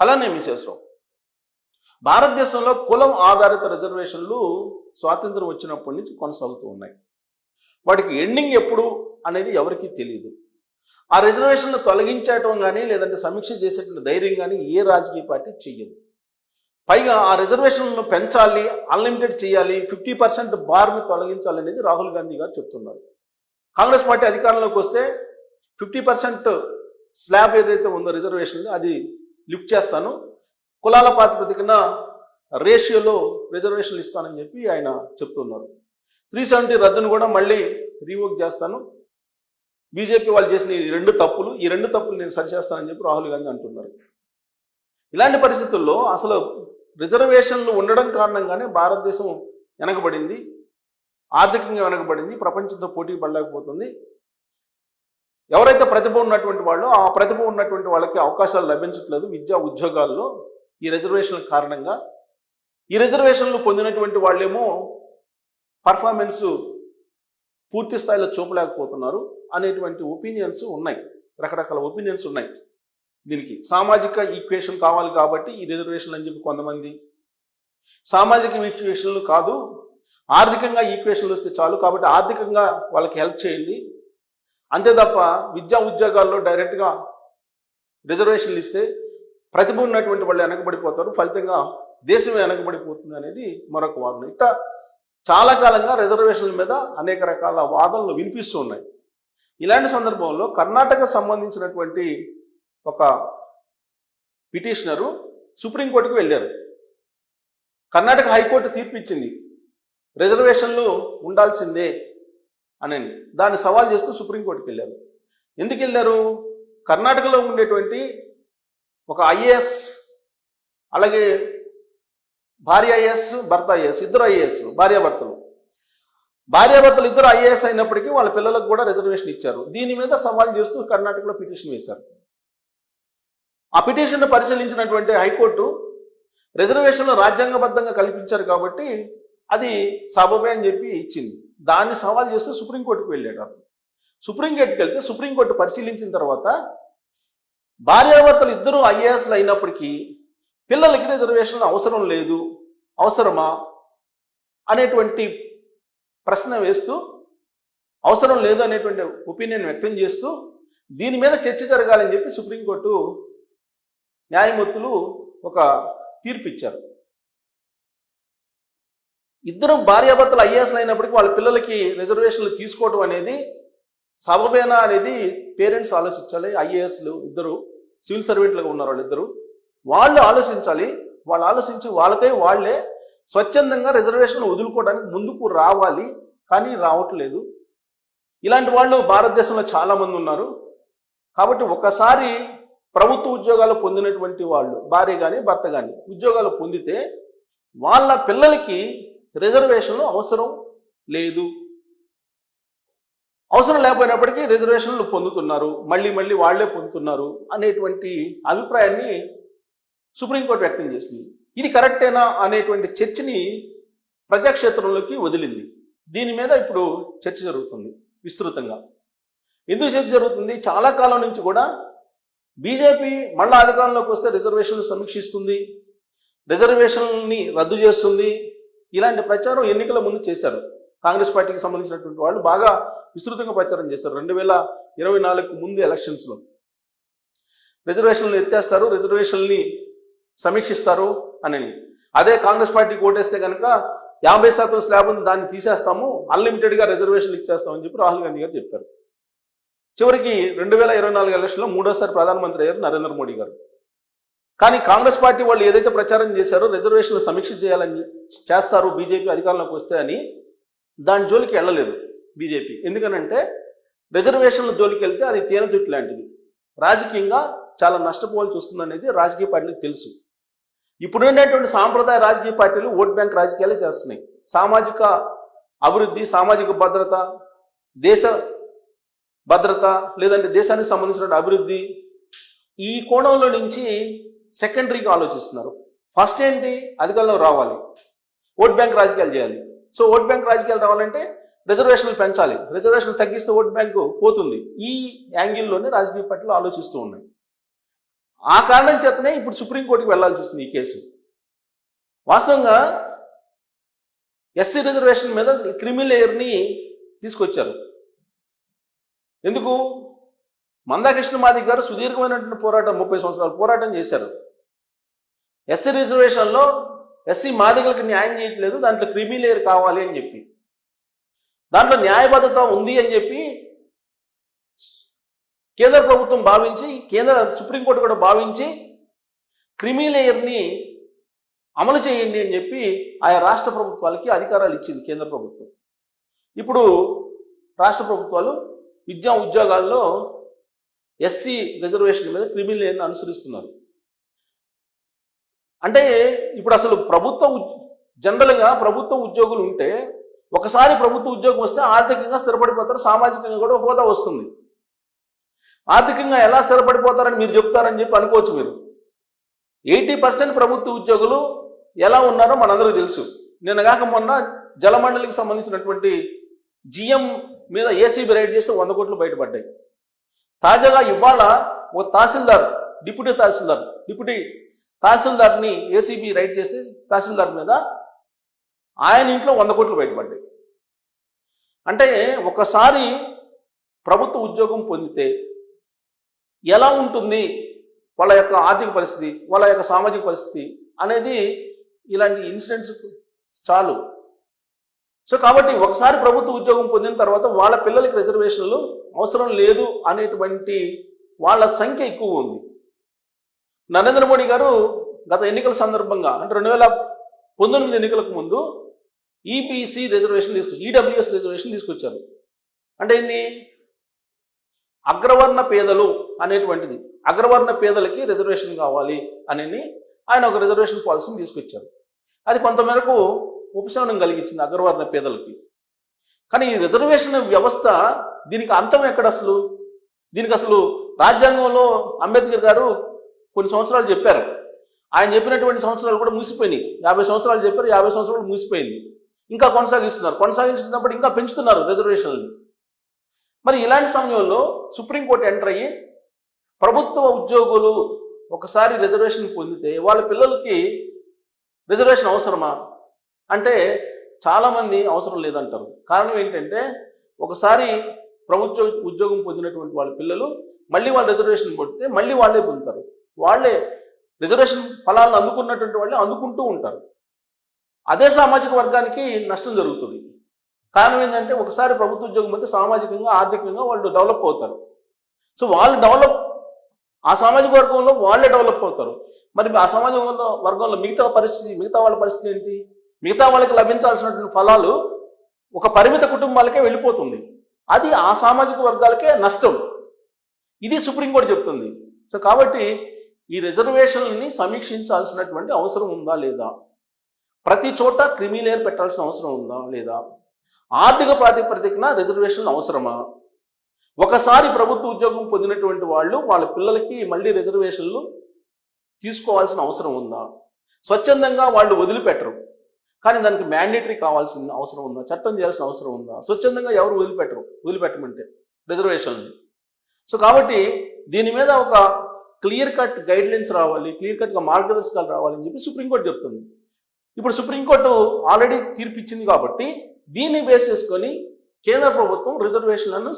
అలానే మిసేసరావు, భారతదేశంలో కులం ఆధారిత రిజర్వేషన్లు స్వాతంత్రం వచ్చినప్పటి నుంచి కొనసాగుతూ ఉన్నాయి. వాటికి ఎండింగ్ ఎప్పుడు అనేది ఎవరికీ తెలియదు. ఆ రిజర్వేషన్లు తొలగించడం కానీ లేదంటే సమీక్ష చేసేటువంటి ధైర్యం కానీ ఏ రాజకీయ పార్టీ చెయ్యదు. పైగా ఆ రిజర్వేషన్లను పెంచాలి, అన్లిమిటెడ్ చేయాలి, 50% బార్ని తొలగించాలనేది రాహుల్ గాంధీ గారు చెప్తున్నారు. కాంగ్రెస్ పార్టీ అధికారంలోకి వస్తే 50% స్లాబ్ ఏదైతే ఉందో రిజర్వేషన్ అది లిఫ్ట్ చేస్తాను, కులాల ప్రాతిపదికన రేషియోలో రిజర్వేషన్లు ఇస్తానని చెప్పి ఆయన చెప్తున్నారు. 370 రద్దును కూడా మళ్ళీ రీవోక్ చేస్తాను, బీజేపీ వాళ్ళు చేసిన ఈ రెండు తప్పులు నేను సరిచేస్తానని చెప్పి రాహుల్ గాంధీ అంటున్నారు. ఇలాంటి పరిస్థితుల్లో అసలు రిజర్వేషన్లు ఉండడం కారణంగానే భారతదేశం వెనకబడింది, ఆర్థికంగా వెనకబడింది, ప్రపంచంతో పోటీ పడలేకపోతుంది. ఎవరైతే ప్రతిభ ఉన్నటువంటి వాళ్ళు ఆ ప్రతిభ ఉన్నటువంటి వాళ్ళకి అవకాశాలు లభించట్లేదు విద్యా ఉద్యోగాల్లో ఈ రిజర్వేషన్ల కారణంగా. ఈ రిజర్వేషన్లు పొందినటువంటి వాళ్ళేమో పర్ఫార్మెన్స్ పూర్తి స్థాయిలో చూపలేకపోతున్నారు అనేటువంటి ఒపీనియన్స్ ఉన్నాయి, రకరకాల ఒపీనియన్స్ ఉన్నాయి. దీనికి సామాజిక ఈక్వేషన్ కావాలి కాబట్టి ఈ రిజర్వేషన్లు అని చెప్పి కొంతమంది, సామాజిక ఈక్వేషన్లు కాదు ఆర్థికంగా ఈక్వేషన్లు వస్తే చాలు కాబట్టి ఆర్థికంగా వాళ్ళకి హెల్ప్ చేయండి, అంతే తప్ప విద్యా ఉద్యోగాల్లో డైరెక్ట్గా రిజర్వేషన్లు ఇస్తే ప్రతిభ ఉన్నటువంటి వాళ్ళు వెనకబడిపోతారు, ఫలితంగా దేశమే వెనకబడిపోతుంది అనేది మరొక వాదన. ఇట్లా చాలా కాలంగా రిజర్వేషన్ల మీద అనేక రకాల వాదనలు వినిపిస్తూ ఉన్నాయి. ఇలాంటి సందర్భంలో కర్ణాటక సంబంధించినటువంటి ఒక పిటిషనరు సుప్రీంకోర్టుకు వెళ్ళారు. కర్ణాటక హైకోర్టు తీర్పు ఇచ్చింది రిజర్వేషన్లు ఉండాల్సిందే అని. దాన్ని సవాల్ చేస్తూ సుప్రీంకోర్టుకు వెళ్ళారు. ఎందుకు వెళ్ళారు? కర్ణాటకలో ఉండేటువంటి ఒక ఐఏఎస్, అలాగే భార్య ఐఏఎస్, భర్త ఐఏఎస్, ఇద్దరు ఐఏఎస్, భార్యాభర్తలు ఇద్దరు ఐఏఎస్ అయినప్పటికీ వాళ్ళ పిల్లలకు కూడా రిజర్వేషన్ ఇచ్చారు. దీని మీద సవాల్ చేస్తూ కర్ణాటకలో పిటిషన్ వేశారు. ఆ పిటిషన్ను పరిశీలించినటువంటి హైకోర్టు రిజర్వేషన్లు రాజ్యాంగబద్ధంగా కల్పించారు కాబట్టి అది సబబే అని చెప్పి ఇచ్చింది. దాన్ని సవాల్ చేస్తూ సుప్రీంకోర్టుకు వెళ్ళాడు అతను. సుప్రీంకోర్టుకి వెళ్తే సుప్రీంకోర్టు పరిశీలించిన తర్వాత భార్యాభర్తలు ఇద్దరు ఐఏఎస్లు అయినప్పటికీ పిల్లలకి రిజర్వేషన్లు అవసరం లేదు, అవసరమా అనేటువంటి ప్రశ్న వేస్తూ, అవసరం లేదు అనేటువంటి ఒపీనియన్ వ్యక్తం చేస్తూ దీని మీద చర్చ జరగాలని చెప్పి సుప్రీంకోర్టు న్యాయమూర్తులు ఒక తీర్పు ఇచ్చారు. ఇద్దరు భార్యాభర్తలు ఐఏఎస్లు అయినప్పటికీ వాళ్ళ పిల్లలకి రిజర్వేషన్లు తీసుకోవడం అనేది సబబేనా అనేది పేరెంట్స్ ఆలోచించాలి. ఐఏఎస్లు ఇద్దరు సివిల్ సర్వెంట్లుగా ఉన్నారు వాళ్ళిద్దరు, వాళ్ళు ఆలోచించాలి. వాళ్ళు ఆలోచించి వాళ్ళే స్వచ్ఛందంగా రిజర్వేషన్లు వదులుకోవడానికి ముందుకు రావాలి, కానీ రావట్లేదు. ఇలాంటి వాళ్ళు భారతదేశంలో చాలామంది ఉన్నారు. కాబట్టి ఒకసారి ప్రభుత్వ ఉద్యోగాలు పొందినటువంటి వాళ్ళు, భార్య కానీ భర్త కానీ ఉద్యోగాలు పొందితే వాళ్ళ పిల్లలకి రిజర్వేషన్లు అవసరం లేదు, అవసరం లేకపోయినప్పటికీ రిజర్వేషన్లు పొందుతున్నారు, మళ్ళీ వాళ్లే పొందుతున్నారు అనేటువంటి అభిప్రాయాన్ని సుప్రీంకోర్టు వ్యక్తం చేసింది. ఇది కరెక్టేనా అనేటువంటి చర్చని ప్రజాక్షేత్రంలోకి వదిలింది. దీని మీద ఇప్పుడు చర్చ జరుగుతుంది విస్తృతంగా. ఎందుకు చర్చ జరుగుతుంది? చాలా కాలం నుంచి కూడా బీజేపీ మళ్ళా అధికారంలోకి వస్తే రిజర్వేషన్లు సమీక్షిస్తుంది, రిజర్వేషన్ని రద్దు చేస్తుంది, ఇలాంటి ప్రచారం ఎన్నికల ముందు చేశారు. కాంగ్రెస్ పార్టీకి సంబంధించినటువంటి వాళ్ళు బాగా విస్తృతంగా ప్రచారం చేశారు. 2024 ముందు ఎలక్షన్స్లో రిజర్వేషన్లు ఎత్తేస్తారు, రిజర్వేషన్ని సమీక్షిస్తారు అని. అదే కాంగ్రెస్ పార్టీకి ఓటేస్తే కనుక 50% స్లాబ్ ఉంది, దాన్ని తీసేస్తాము, అన్లిమిటెడ్గా రిజర్వేషన్లు ఇచ్చేస్తామని చెప్పి రాహుల్ గాంధీ గారు చెప్పారు. చివరికి 2024 ఎలక్షన్లో మూడోసారి ప్రధానమంత్రి అయ్యారు నరేంద్ర మోడీ గారు. కానీ కాంగ్రెస్ పార్టీ వాళ్ళు ఏదైతే ప్రచారం చేశారో రిజర్వేషన్లు సమీక్ష చేస్తారు బీజేపీ అధికారంలోకి వస్తే అని, దాని జోలికి వెళ్ళలేదు బీజేపీ. ఎందుకనంటే రిజర్వేషన్ల జోలికి వెళ్తే అది తేనె జుట్టు లాంటిది, రాజకీయంగా చాలా నష్టపోవాల్సి వస్తుంది అనేది రాజకీయ పార్టీలకు తెలుసు. ఇప్పుడు ఉండేటువంటి సాంప్రదాయ రాజకీయ పార్టీలు ఓట్ బ్యాంక్ రాజకీయాలే చేస్తున్నాయి. సామాజిక అభివృద్ధి, సామాజిక భద్రత, దేశ భద్రత, లేదంటే దేశానికి సంబంధించిన అభివృద్ధి, ఈ కోణంలో నుంచి సెకండరీగా ఆలోచిస్తున్నారు. ఫస్ట్ ఏంటి? అధికారంలో రావాలి, ఓట్ బ్యాంక్ రాజకీయాలు చేయాలి. సో ఓట్ బ్యాంక్ రాజకీయాలు రావాలంటే రిజర్వేషన్లు పెంచాలి, రిజర్వేషన్లు తగ్గిస్తే ఓట్ బ్యాంకు పోతుంది. ఈ యాంగిల్లోనే రాజకీయ పార్టీలు ఆలోచిస్తూ ఉన్నాయి. ఆ కారణం చేతనే ఇప్పుడు సుప్రీంకోర్టుకి వెళ్లాల్సి వస్తుంది ఈ కేసు. వాస్తవంగా ఎస్సీ రిజర్వేషన్ మీద క్రిమినల్ లేయర్ని తీసుకొచ్చారు. ఎందుకు? మందాకృష్ణ మాదిగ గారు సుదీర్ఘమైనటువంటి పోరాటం, 30 సంవత్సరాలు పోరాటం చేశారు. ఎస్సీ రిజర్వేషన్లో ఎస్సీ మాదిగలకు న్యాయం చేయట్లేదు, దాంట్లో క్రిమినల్ లేయర్ కావాలి అని చెప్పి, దాంట్లో న్యాయబద్ధత ఉంది అని చెప్పి కేంద్ర ప్రభుత్వం భావించి, సుప్రీంకోర్టు కూడా భావించి క్రిమినల్ లేయర్ని అమలు చేయండి అని చెప్పి ఆయా రాష్ట్ర ప్రభుత్వాలకి అధికారాలు ఇచ్చింది కేంద్ర ప్రభుత్వం. ఇప్పుడు రాష్ట్ర ప్రభుత్వాలు విద్యా ఉద్యోగాల్లో ఎస్సీ రిజర్వేషన్ మీద క్రిమినల్ లేయర్ని అనుసరిస్తున్నారు. అంటే ఇప్పుడు అసలు జనరల్గా ప్రభుత్వ ఉద్యోగులు ఉంటే, ఒకసారి ప్రభుత్వ ఉద్యోగం వస్తే ఆర్థికంగా స్థిరపడిపోతారు, సామాజికంగా కూడా హోదా వస్తుంది. ఆర్థికంగా ఎలా స్థిరపడిపోతారని మీరు చెప్తారని చెప్పి అనుకోవచ్చు మీరు. 80% ప్రభుత్వ ఉద్యోగులు ఎలా ఉన్నారో మనందరికీ తెలుసు. నిన్నగాక మొన్న జలమండలికి సంబంధించినటువంటి జిఎం మీద ఏసీబీ రైడ్ చేస్తే 100 కోట్లు బయటపడ్డాయి. తాజాగా ఇవాళ ఓ డిప్యూటీ తహసీల్దార్ని ఏసీబీ రైడ్ చేస్తే తహసీల్దార్ మీద ఆయన ఇంట్లో 100 కోట్లు బయటపడ్డాయి. అంటే ఒకసారి ప్రభుత్వ ఉద్యోగం పొందితే ఎలా ఉంటుంది వాళ్ళ యొక్క ఆర్థిక పరిస్థితి, వాళ్ళ యొక్క సామాజిక పరిస్థితి అనేది, ఇలాంటి ఇన్సిడెంట్స్ చాలు. సో కాబట్టి ఒకసారి ప్రభుత్వ ఉద్యోగం పొందిన తర్వాత వాళ్ళ పిల్లలకి రిజర్వేషన్లు అవసరం లేదు అనేటువంటి వాళ్ళ సంఖ్య ఎక్కువ ఉంది. నరేంద్ర మోడీ గారు గత ఎన్నికల సందర్భంగా, అంటే 2019 ఎన్నికలకు ముందు ఈబీసీ రిజర్వేషన్ ఈడబ్ల్యూఎస్ రిజర్వేషన్ తీసుకొచ్చారు. అంటే ఏంటి? అగ్రవర్ణ పేదలు అనేటువంటిది, అగ్రవర్ణ పేదలకి రిజర్వేషన్ కావాలి అని ఆయన ఒక రిజర్వేషన్ పాలసీని తీసుకొచ్చారు. అది కొంతమేరకు ఉపశమనం కలిగించింది అగ్రవర్ణ పేదలకి. కానీ ఈ రిజర్వేషన్ వ్యవస్థ, దీనికి అంతం ఎక్కడ అసలు? దీనికి అసలు రాజ్యాంగంలో అంబేద్కర్ గారు కొన్ని సంవత్సరాలు చెప్పారు. ఆయన చెప్పినటువంటి సంవత్సరాలు కూడా ముగిసిపోయినాయి. 50 సంవత్సరాలు చెప్పారు, 50 సంవత్సరాలు ముగిసిపోయింది. ఇంకా కొనసాగించినప్పుడు ఇంకా పెంచుతున్నారు రిజర్వేషన్లు. మరి ఇలాంటి సమయంలో సుప్రీంకోర్టు ఎంటర్ అయ్యి, ప్రభుత్వ ఉద్యోగులు ఒకసారి రిజర్వేషన్ పొందితే వాళ్ళ పిల్లలకి రిజర్వేషన్ అవసరమా అంటే చాలామంది అవసరం లేదంటారు. కారణం ఏంటంటే, ఒకసారి ప్రభుత్వ ఉద్యోగం పొందినటువంటి వాళ్ళ పిల్లలు మళ్ళీ వాళ్ళు రిజర్వేషన్ పొందితే మళ్ళీ వాళ్ళే పొందుతారు. వాళ్ళే రిజర్వేషన్ ఫలాలను అందుకున్నటువంటి వాళ్ళే అందుకుంటూ ఉంటారు. అదే సామాజిక వర్గానికి నష్టం జరుగుతుంది. కారణం ఏంటంటే, ఒకసారి ప్రభుత్వ ఉద్యోగం అంటే సామాజికంగా, ఆర్థికంగా వాళ్ళు డెవలప్ అవుతారు. సో వాళ్ళు ఆ సామాజిక వర్గంలో వాళ్ళే డెవలప్ అవుతారు. మరి ఆ సామాజిక వర్గంలో మిగతా వాళ్ళ పరిస్థితి ఏంటి? మిగతా వాళ్ళకి లభించాల్సినటువంటి ఫలాలు ఒక పరిమిత కుటుంబాలకే వెళ్ళిపోతుంది. అది ఆ సామాజిక వర్గాలకే నష్టం. ఇది సుప్రీంకోర్టు చెప్తుంది. సో కాబట్టి ఈ రిజర్వేషన్లని సమీక్షించాల్సినటువంటి అవసరం ఉందా లేదా? ప్రతి చోట క్రిమినల్ లేయర్ పెట్టాల్సిన అవసరం ఉందా లేదా? ఆర్థిక ప్రాతిపదికన రిజర్వేషన్లు అవసరమా? ఒకసారి ప్రభుత్వ ఉద్యోగం పొందినటువంటి వాళ్ళ పిల్లలకి మళ్ళీ రిజర్వేషన్లు తీసుకోవాల్సిన అవసరం ఉందా? స్వచ్ఛందంగా వాళ్ళు వదిలిపెట్టరు, కానీ దానికి మ్యాండేటరీ కావాల్సిన అవసరం ఉందా? చట్టం చేయాల్సిన అవసరం ఉందా? స్వచ్ఛందంగా ఎవరు వదిలిపెట్టమంటే రిజర్వేషన్లు. సో కాబట్టి దీని మీద ఒక క్లియర్ కట్ గైడ్లైన్స్ రావాలి, క్లియర్ కట్గా మార్గదర్శకాలు రావాలని చెప్పి సుప్రీంకోర్టు చెప్తుంది. ఇప్పుడు సుప్రీంకోర్టు ఆల్రెడీ తీర్పు ఇచ్చింది కాబట్టి దీన్ని బేస్ చేసుకొని కేంద్ర ప్రభుత్వం రిజర్వేషన్లను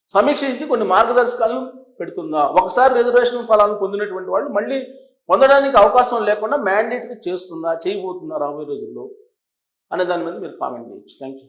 సమీక్షించి కొన్ని మార్గదర్శకాలను పెడుతుందా? ఒకసారి రిజర్వేషన్ ఫలాలను పొందినటువంటి వాళ్ళు మళ్ళీ పొందడానికి అవకాశం లేకుండా మ్యాండేటరీ చేయబోతుందా రాబోయే రోజుల్లో అనే దాని మీద మీరు కామెంట్ చేయొచ్చు. Thank you.